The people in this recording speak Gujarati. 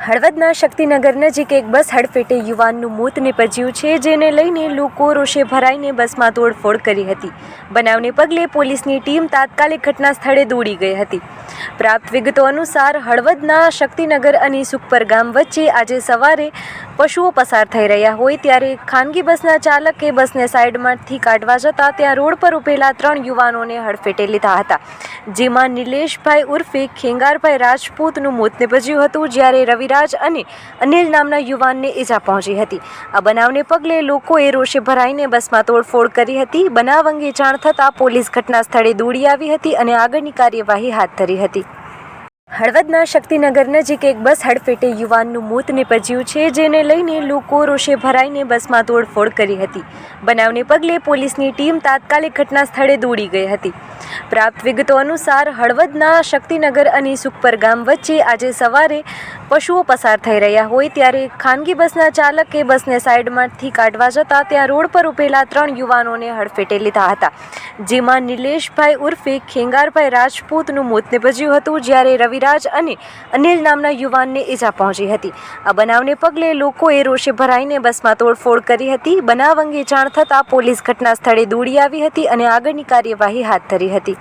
હળવદના શક્તિનગર નજીક એક બસ હડફેટે યુવાનનું મોત નીપજ્યું છે, જેને લઈને લોકો રોષે ભરાઈને બસમાં તોડફોડ કરી હતી. બનાવને પગલે પોલીસની ટીમ તાત્કાલિક ઘટના સ્થળે દોડી ગઈ હતી. પ્રાપ્ત વિગતો અનુસાર હળવદના શક્તિનગર અને સુખપર ગામ વચ્ચે આજે સવારે પશુઓ પસાર થઈ રહ્યા હોય ત્યારે ખાનગી બસના ચાલકે બસને સાઈડમાંથી કાઢવા જતાં ત્યાં રોડ પર ઉભેલા 3 યુવાનોને હડફેટે લીધા હતા, જેમાં નિલેશભાઈ ઉર્ફે ખેંગારભાઈ રાજપૂતનું મોત નીપજ્યું હતું, જ્યારે રવિરાજ અને અનિલ નામના યુવાનને ઈજા પહોંચી હતી. આ બનાવને પગલે લોકોએ રોષે ભરાઈને બસમાં તોડફોડ કરી હતી. બનાવ અંગે જાણ થતાં પોલીસ ઘટના સ્થળે દોડી આવી હતી અને આગળની કાર્યવાહી હાથ ધરી હતી. હળવદના શક્તિનગર નજીક એક બસ હડફેટે યુવાનનું મોત નીપજ્યું છે, જેને લઈને લોકો રોષે ભરાઈને બસમાં તોડફોડ કરી હતી. બનાવને પગલે પોલીસની ટીમ તાત્કાલિક ઘટના સ્થળે દોડી ગઈ હતી. પ્રાપ્ત વિગતો અનુસાર હળવદના શક્તિનગર અને સુખપર ગામ વચ્ચે આજે સવારે પશુઓ પસાર થઈ રહ્યા હોય ત્યારે ખાનગી બસના ચાલકે બસને સાઈડમાંથી કાઢવા જતાં ત્યાં રોડ પર ઉભેલા 3 યુવાનોને હડફેટે લીધા હતા, જેમાં નિલેશભાઈ ઉર્ફે ખેંગારભાઈ રાજપૂતનું મોત નીપજ્યું હતું, જ્યારે રવિરાજ અને અનિલ નામના યુવાનને ઈજા પહોંચી હતી. આ બનાવને પગલે લોકોએ રોષે ભરાઈને બસમાં તોડફોડ કરી હતી. બનાવ અંગે જાણ થતાં પોલીસ ઘટના સ્થળે દોડી આવી હતી અને આગળની કાર્યવાહી હાથ ધરી હતી.